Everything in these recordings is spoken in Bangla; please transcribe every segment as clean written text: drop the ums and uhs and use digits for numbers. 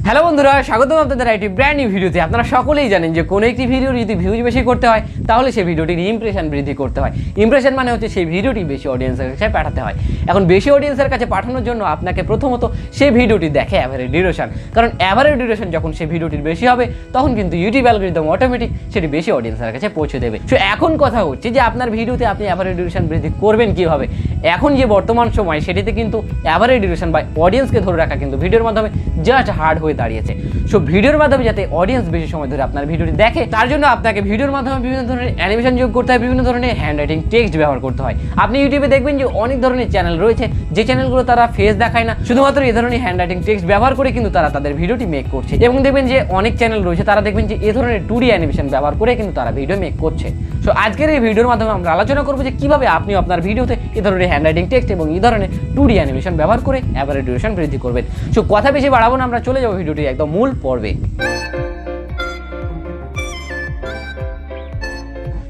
হ্যালো বন্ধুরা, স্বাগতম আপনাদের একটি ব্র্যান্ড নিউ ভিডিওতে। আপনারা সকলেই জানেন যে কোনো একটি ভিডিওর যদি ভিউজ বেশি করতে হয় তাহলে সেই ভিডিওটির ইমপ্রেশন বৃদ্ধি করতে হয়। ইমপ্রেশন মানে হচ্ছে সেই ভিডিওটি বেশি অডিয়েন্সের কাছে পাঠাতে হয়। এখন বেশি অডিয়েন্সের কাছে পাঠানোর জন্য আপনাকে প্রথমত সেই ভিডিওটি দেখে অ্যাভারেজ ডিউরেশন, কারণ অ্যাভারেজ ডিউরেশন যখন সেই ভিডিওটির বেশি হবে তখন কিন্তু ইউটিউব অ্যালগরিদম অটোমেটিক সেটি বেশি অডিয়েন্সের কাছে পৌঁছে দেবে। সো এখন কথা হচ্ছে যে আপনার ভিডিওতে আপনি অ্যাভারেজ ডিউরেশন বৃদ্ধি করবেন কীভাবে। এখন যে বর্তমান সময় সেটিতে কিন্তু অ্যাভারেজ ডিউরেশন বা অডিয়েন্সকে ধরে রাখা কিন্তু ভিডিওর মাধ্যমে জাস্ট হার্ড হয়ে দাঁড়িয়েছে। সো ভিডিওর মাধ্যমে যাতে অডিয়েন্স বেশি সময় ধরে আপনার ভিডিওটি দেখে তার জন্য আপনাকে ভিডিওর মাধ্যমে বিভিন্ন ধরনের অ্যানিমেশন যোগ করতে হয়, বিভিন্ন ধরনের হ্যান্ডরাইটিং টেক্সট ব্যবহার করতে হয়। আপনি ইউটিউবে দেখবেন যে অনেক ধরনের চ্যানেল রয়েছে যে চ্যানেলগুলো তারা ফেস দেখায় না, শুধুমাত্র এই ধরনের হ্যান্ডরাইটিং টেক্সট ব্যবহার করে কিন্তু তারা তাদের ভিডিওটি মেক করছে। এবং দেখবেন যে অনেক চ্যানেল রয়েছে তারা দেখবেন যে এই ধরনের 2D অ্যানিমেশন ব্যবহার করে কিন্তু তারা ভিডিও মেক করছে। সো আজকের এই ভিডিওর মাধ্যমে আমরা আলোচনা করবো যে কিভাবে আপনি আপনার ভিডিওতে এই ধরনের হ্যান্ডরাইটিং টেক্সট এবং এই ধরনের 2D অ্যানিমেশন ব্যবহার করে অ্যাভারেজ ডিউরেশন বৃদ্ধি করবেন। সো কথা বেশি বাড়াবো না, আমরা চলে যাবো ভিডিওটি একদম মূল পর্বে।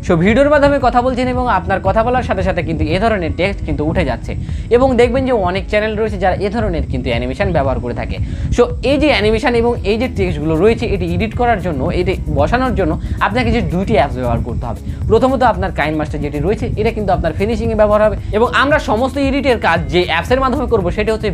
সো ভিডিওর মাধ্যমে কথা বলছেন এবং আপনার কথা বলার সাথে সাথে কিন্তু এ ধরনের টেক্সট কিন্তু উঠে যাচ্ছে এবং দেখবেন যে অনেক চ্যানেল রয়েছে যারা এ ধরনের কিন্তু অ্যানিমেশন ব্যবহার করে থাকে। সো এই যে অ্যানিমেশন এবং এই যে টেক্সটগুলো রয়েছে এটি এডিট করার জন্য, এটি বসানোর জন্য আপনাকে যে দুইটি অ্যাপস ব্যবহার করতে হবে। প্রথমত আপনার কাইনমাস্টার যেটি রয়েছে এটা কিন্তু আপনার ফিনিশিংয়ে ব্যবহার হবে এবং আমরা সমস্ত এডিটের কাজ যে অ্যাপসের মাধ্যমে করবো সেটা হচ্ছে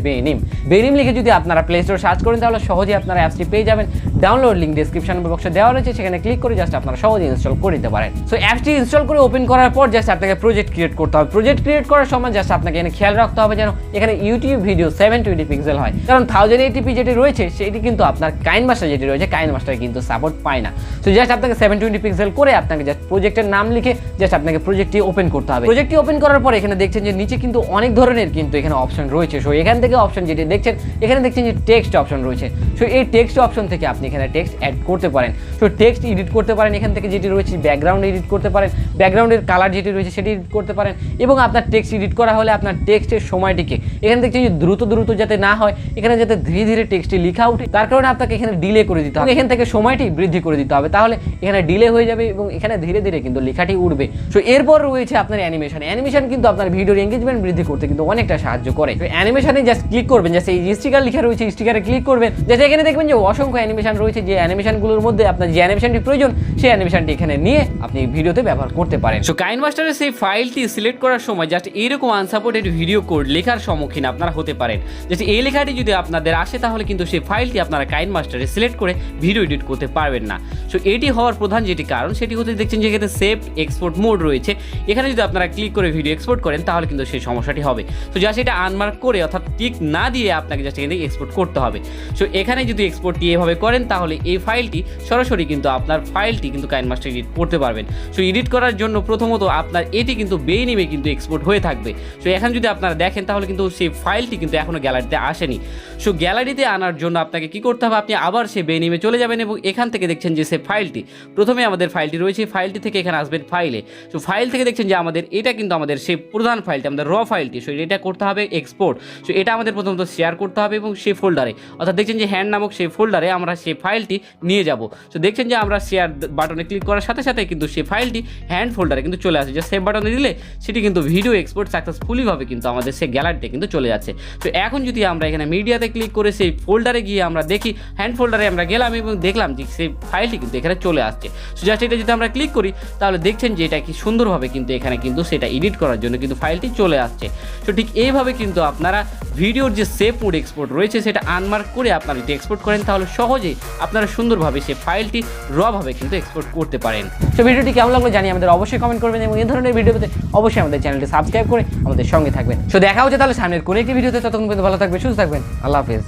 বেনিম লিখে যদি আপনারা প্লে স্টোরে সার্চ করেন তাহলে সহজেই আপনারা অ্যাপসটি পেয়ে যাবেন। ডাউনলোড লিঙ্ক ডেসক্রিপশন বক্সে দেওয়া রয়েছে, সেখানে ক্লিক করে জাস্ট আপনারা সহজে ইনস্টল করে দিতে পারেন। সো অ্যাপসটি ইনস্টল করে ওপেন করার পর জাস্ট আপনাকে প্রজেক্ট ক্রিয়েট করতে হবে। প্রজেক্ট ক্রিয়েট করার সময় জাস্ট আপনাকে এখানে খেয়াল রাখতে হবে যেন এখানে ইউটিউব ভিডিও 720 পিক্সেল হয়, কারণ 1080p যেটি রয়েছে সেটি কিন্তু আপনার কাইনমাস্টার যেটি রয়েছে কাইনমাস্টার কিন্তু সাপোর্ট পায় না। সো জাস্ট আপনাকে 720 পিক্সেল করে আপনাকে জাস্ট প্রজেক্টের নাম লিখে জাস্ট আপনাকে প্রজেক্টটি ওপেন করতে হবে। প্রজেক্টটি ওপেন করার পর এখানে দেখছেন যে নিচে কিন্তু অনেক ধরনের কিন্তু এখানে অপশন রয়েছে। সো এখান থেকে অপশন যেটি দেখছেন এখানে দেখছেন যে টেক্সট অপশন রয়েছে। সো এই টেক্সট অপশন থেকে আপনি এখানে টেক্সট অ্যাড করতে পারেন। সো টেক্সট এডিট করতে পারেন, এখান থেকে যেটি রয়েছে ব্যাকগ্রাউন্ড এডিট করতে পারেন, ব্যাকগ্রাউন্ডের কালার যেটি রয়েছে সেটি এডিট করতে পারেন এবং আপনার টেক্সট এডিট করা হলে আপনার টেক্সটের সময়টিকে এখানে দেখছেন যে দ্রুত যাতে না হয়, এখানে যাতে ধীরে ধীরে টেক্সটটি লেখা ওঠে তার কারণে আপনাকে এখানে ডিলে করে দিতে হবে। এখান থেকে সময়টি বৃদ্ধি করে দিতে হবে, তাহলে এখানে ডিলে হয়ে যাবে এবং এখানে ধীরে ধীরে কিন্তু লেখাটি উঠবে। সো এরপর রয়েছে আপনার অ্যানিমেশন কিন্তু আপনার ভিডিওর এঙ্গেজমেন্ট বৃদ্ধি করতে কিন্তু অনেকটা সাহায্য করে। তো অ্যানিমেশনে জাস্ট ক্লিক করবেন, জাস্ট এই স্টিকার লেখা রয়েছে স্টিকারে ক্লিক করবেন, যাতে এখানে দেখবেন যে অসংখ্য অ্যানিমেশন রয়েছে। যে অ্যানিমেশনগুলোর মধ্যে আপনার যে অ্যানিমেশনটি প্রয়োজন সেই অ্যানিমেশনটি এখানে নিয়ে আপনি ভিডিওতে ব্যবহার করতে পারেন। সো কাইনমাস্টারের সেই ফাইলটি সিলেক্ট করার সময় জাস্ট এইরকম আনসাপোর্টেড ভিডিও কোড লেখার সম্মুখীন আপনারা হতে পারেন। জাস্ট এই লেখাটি যদি আপনাদের আসে তাহলে কিন্তু সেই ফাইলটি আপনারা কাইনমাস্টারে সিলেক্ট করে ভিডিও এডিট করতে পারবেন না। সো এটি হওয়ার প্রধান যেটি কারণ সেটি হতে দেখছেন যে এখানে সেভ এক্সপোর্ট মোড রয়েছে, এখানে যদি আপনারা ক্লিক করে ভিডিও এক্সপোর্ট করেন তাহলে কিন্তু সেই সমস্যাটি হবে। সো জাস্ট এটা আনমার্ক করে অর্থাৎ টিক না দিয়ে আপনাকে জাস্ট এখানে এক্সপোর্ট করতে হবে। সো এখানে যদি এক্সপোর্টটি এভাবে করেন তাহলে এই ফাইলটি সরাসরি কিন্তু আপনার ফাইলটি কিন্তু কাইনমাস্টার এডিট করতে পারবেন। সো এডিট করার জন্য প্রথমত আপনার এটি কিন্তু বেনিমে কিন্তু এক্সপোর্ট হয়ে থাকবে। সো এখন যদি আপনারা দেখেন তাহলে কিন্তু সেই ফাইলটি কিন্তু এখনও গ্যালারিতে আসেনি। সো গ্যালারিতে আনার জন্য আপনাকে কি করতে হবে, আপনি আবার সেই বেনিমে চলে যাবেন এবং এখান থেকে দেখছেন যে সেই ফাইলটি প্রথমে আমাদের ফাইলটি রয়েছে, ফাইলটি থেকে এখানে আসবেন ফাইলে। সো ফাইল থেকে দেখছেন যে আমাদের এটা কিন্তু আমাদের সেই প্রধান ফাইলটি, আমাদের র ফাইলটি। সো এটা করতে হবে এক্সপোর্ট। সো এটা আমাদের প্রথমত শেয়ার করতে হবে এবং সেই ফোল্ডারে অর্থাৎ দেখছেন যে হ্যান্ড নামক সেই ফোল্ডারে আমরা সেই ফাইলটি নিয়ে যাব। সো দেখছেন যে আমরা শেয়ার বাটনে ক্লিক করার সাথে সাথে কিন্তু সেই ফাইলটি হ্যান্ড ফোল্ডারে কিন্তু চলে আসে। যে সেভ বাটনে দিলে সেটি কিন্তু ভিডিও এক্সপোর্ট সাকসেসফুলি ভাবে কিন্তু আমাদের সেই গ্যালারিতে কিন্তু চলে যাচ্ছে। তো এখন যদি আমরা এখানে মিডিয়াতে ক্লিক করে সেই ফোল্ডারে গিয়ে আমরা দেখি, হ্যান্ড ফোল্ডারে আমরা গেলাম এবং দেখলাম যে সেই ফাইলটি কিন্তু এখানে চলে আসছে। সো জাস্ট এটা যদি আমরা ক্লিক করি তাহলে দেখছেন যে এটা কি সুন্দরভাবে কিন্তু এখানে কিন্তু সেটা এডিট করার জন্য কিন্তু ফাইলটি চলে আসছে। তো ঠিক এইভাবে কিন্তু আপনারা ভিডিওর যে সেভ মোড এক্সপোর্ট রয়েছে সেটা আনমার্ক করে আপনারা যদি এক্সপোর্ট করেন তাহলে সহজেই আপনারা সুন্দরভাবে সেই ফাইলটি রভাবে কিন্তু এক্সপোর্ট করতে পারেন। তো ভিডিওটি কেমন লাগলো জানি আমাদের অবশ্যই কমেন্ট করবেন এবং এই ধরনের ভিডিও পেতে অবশ্যই আমাদের চ্যানেলটি সাবস্ক্রাইব করে আমাদের সঙ্গে থাকবেন। সো দেখা হচ্ছে তাহলে সামনের কোনো একটি ভিডিওতে, ততক্ষণ পর্যন্ত ভালো থাকবেন, সুস্থ থাকবেন, আল্লাহ হাফেজ।